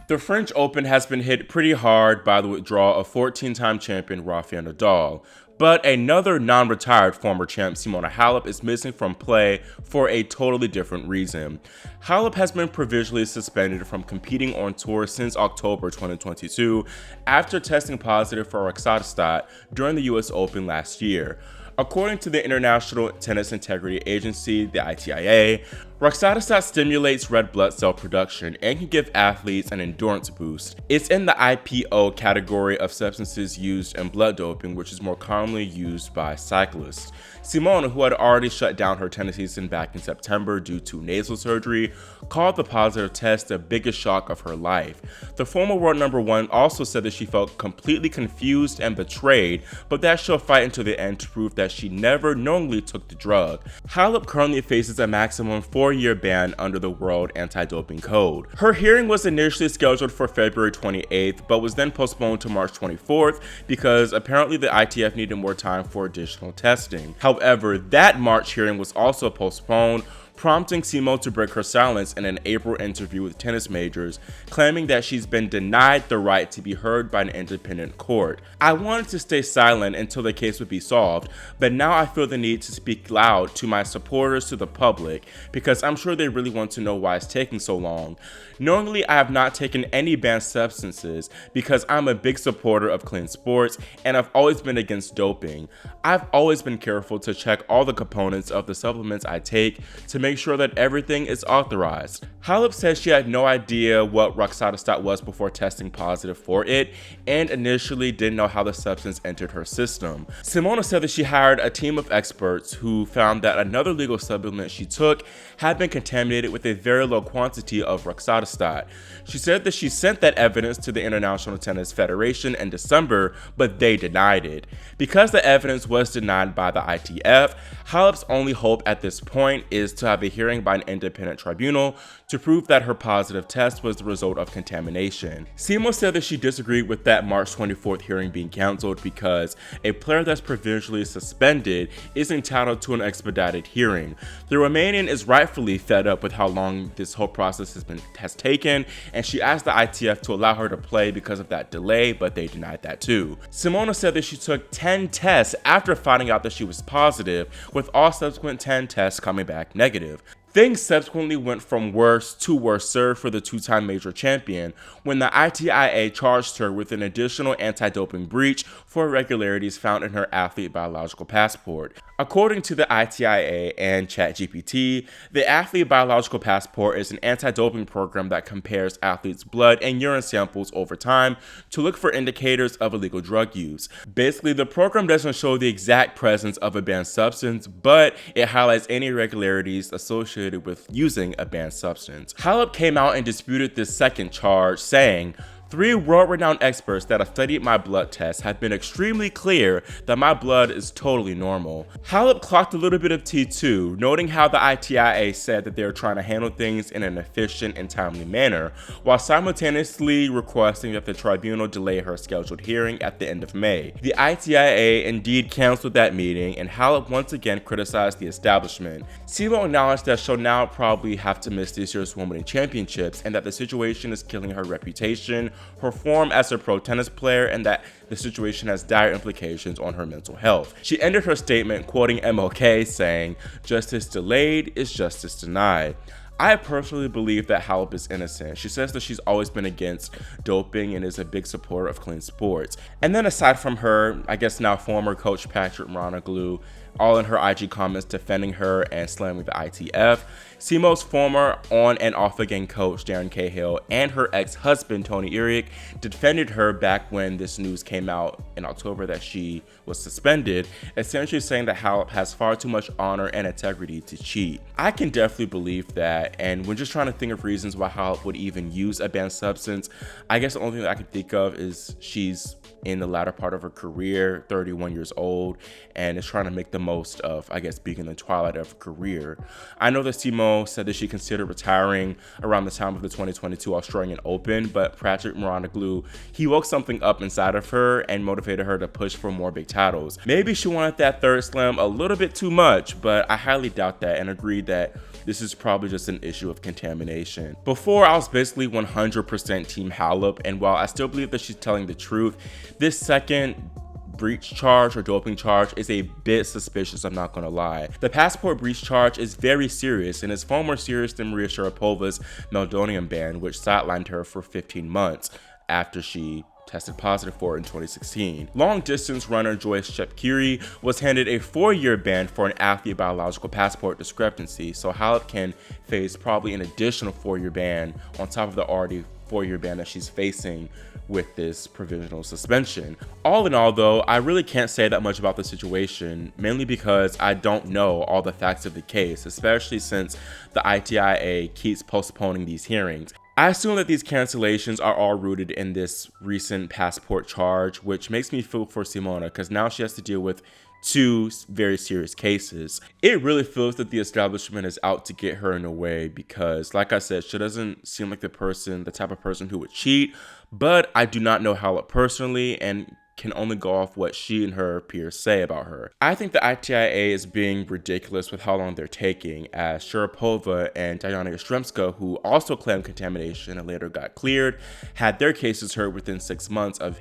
The French Open has been hit pretty hard by the withdrawal of 14-time champion Rafael Nadal, but another non-retired former champ, Simona Halep, is missing from play for a totally different reason. Halep has been provisionally suspended from competing on tour since October 2022 after testing positive for Roxadustat during the US Open last year. According to the International Tennis Integrity Agency, the ITIA, Roxadustat stimulates red blood cell production and can give athletes an endurance boost. It's in the IPO category of substances used in blood doping, which is more commonly used by cyclists. Simona, who had already shut down her tennis season back in September due to nasal surgery, called the positive test the biggest shock of her life. The former world number one also said that she felt completely confused and betrayed, but that she'll fight until the end to prove that she never knowingly took the drug. Halep currently faces a maximum 4-year ban under the World Anti-Doping Code. Her hearing was initially scheduled for February 28th, but was then postponed to March 24th because apparently the ITF needed more time for additional testing. However, that March hearing was also postponed, prompting Simo to break her silence in an April interview with tennis majors, claiming that she's been denied the right to be heard by an independent court. "I wanted to stay silent until the case would be solved, but now I feel the need to speak loud to my supporters, to the public, because I'm sure they really want to know why it's taking so long. Knowingly, I have not taken any banned substances because I'm a big supporter of clean sports and I've always been against doping. I've always been careful to check all the components of the supplements I take to make sure that everything is authorized." Halep says she had no idea what Roxadustat was before testing positive for it and initially didn't know how the substance entered her system. Simona said that she hired a team of experts who found that another legal supplement she took had been contaminated with a very low quantity of Roxadustat. She said that she sent that evidence to the International Tennis Federation in December, but they denied it. Because the evidence was denied by the ITF, Halep's only hope at this point is to have a hearing by an independent tribunal to prove that her positive test was the result of contamination. Simo said that she disagreed with that March 24th hearing being canceled because a player that's provisionally suspended is entitled to an expedited hearing. The Romanian is rightfully fed up with how long this whole process has taken, and she asked the ITF to allow her to play because of that delay, but they denied that too. Simona said that she took 10 tests after finding out that she was positive, with all subsequent 10 tests coming back negative. Things subsequently went from worse to worse for the two-time major champion when the ITIA charged her with an additional anti-doping breach for irregularities found in her athlete biological passport. According to the ITIA and ChatGPT, the athlete biological passport is an anti-doping program that compares athletes' blood and urine samples over time to look for indicators of illegal drug use. Basically, the program doesn't show the exact presence of a banned substance, but it highlights any irregularities associated with using a banned substance. Halep came out and disputed this second charge, saying, "3 world-renowned experts that have studied my blood tests have been extremely clear that my blood is totally normal." Halep clocked a little bit of tea too, noting how the ITIA said that they are trying to handle things in an efficient and timely manner, while simultaneously requesting that the tribunal delay her scheduled hearing at the end of May. The ITIA indeed canceled that meeting, and Halep once again criticized the establishment. Simo acknowledged that she'll now probably have to miss this year's Wimbledon Championships, and that the situation is killing her reputation, her form as a pro tennis player, and that the situation has dire implications on her mental health. She ended her statement quoting MLK, saying, "Justice delayed is justice denied." I personally believe that Halep is innocent. She says that she's always been against doping and is a big supporter of clean sports. And then aside from her, I guess now former coach Patrick Moranoglu, all in her IG comments defending her and slamming the ITF, Simo's former on and off again coach Darren Cahill and her ex-husband Tony Eric defended her back when this news came out in October that she was suspended, essentially saying that Halep has far too much honor and integrity to cheat. I can definitely believe that, and when just trying to think of reasons why Halep would even use a banned substance, I guess the only thing that I can think of is she's in the latter part of her career, 31 years old, and is trying to make the most of, I guess, being in the twilight of her career. I know that Simo said that she considered retiring around the time of the 2022 Australian Open, but Patrick Moranoglu, he woke something up inside of her and motivated her to push for more big titles. Maybe she wanted that third slam a little bit too much, but I highly doubt that and agree that this is probably just an issue of contamination. Before, I was basically 100% Team Halep, and while I still believe that she's telling the truth, this second breach charge or doping charge is a bit suspicious, I'm not gonna lie. The passport breach charge is very serious and is far more serious than Maria Sharapova's meldonium ban, which sidelined her for 15 months after she tested positive for it in 2016. Long distance runner Joyce Shepkiri was handed a 4-year ban for an athlete biological passport discrepancy, so Halep can face probably an additional 4-year ban on top of the already 4-year ban that she's facing with this provisional suspension. All in all though, I really can't say that much about the situation, mainly because I don't know all the facts of the case, especially since the ITIA keeps postponing these hearings. I assume that these cancellations are all rooted in this recent passport charge, which makes me feel for Simona because now she has to deal with 2 very serious cases. It really feels that the establishment is out to get her in a way because, like I said, she doesn't seem like the type of person who would cheat, but I do not know Halep personally and can only go off what she and her peers say about her. I think the ITIA is being ridiculous with how long they're taking, as Sharapova and Diana Yastremska, who also claimed contamination and later got cleared, had their cases heard within 6 months of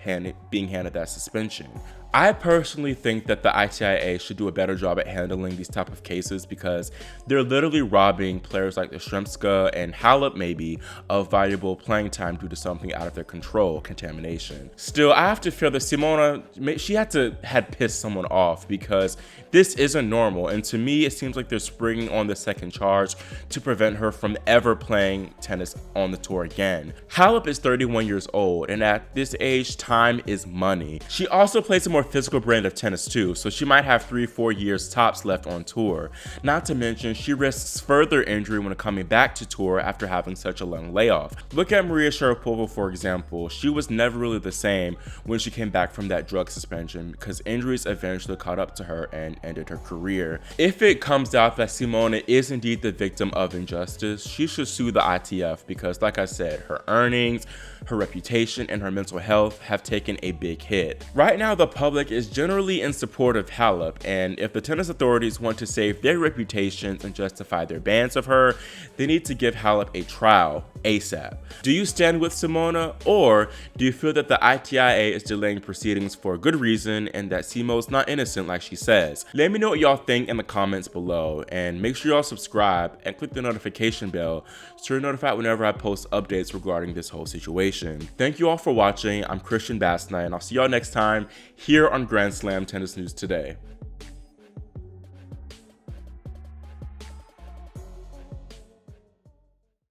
being handed that suspension. I personally think that the ITIA should do a better job at handling these type of cases because they're literally robbing players like Yastremska and Halep maybe of valuable playing time due to something out of their control, contamination. Still, I have to feel that Simona, she had pissed someone off because this isn't normal, and to me it seems like they're springing on the second charge to prevent her from ever playing tennis on the tour again. Halep is 31 years old, and at this age, time is money. She also plays a more physical brand of tennis too, so she might have 3-4 years tops left on tour. Not to mention, she risks further injury when coming back to tour after having such a long layoff. Look at Maria Sharapova, for example. She was never really the same when she came back from that drug suspension because injuries eventually caught up to her and ended her career. If it comes out that Simona is indeed the victim of injustice, she should sue the ITF because, like I said, her earnings, her reputation, and her mental health have taken a big hit. Right now, the public is generally in support of Halep, and if the tennis authorities want to save their reputations and justify their bans of her, they need to give Halep a trial ASAP. Do you stand with Simona, or do you feel that the ITIA is delaying proceedings for a good reason and that Simo's not innocent like she says? Let me know what y'all think in the comments below, and make sure y'all subscribe and click the notification bell so you're notified whenever I post updates regarding this whole situation. Thank you all for watching. I'm Christian Basnight, and I'll see y'all next time here on Grand Slam Tennis News Today.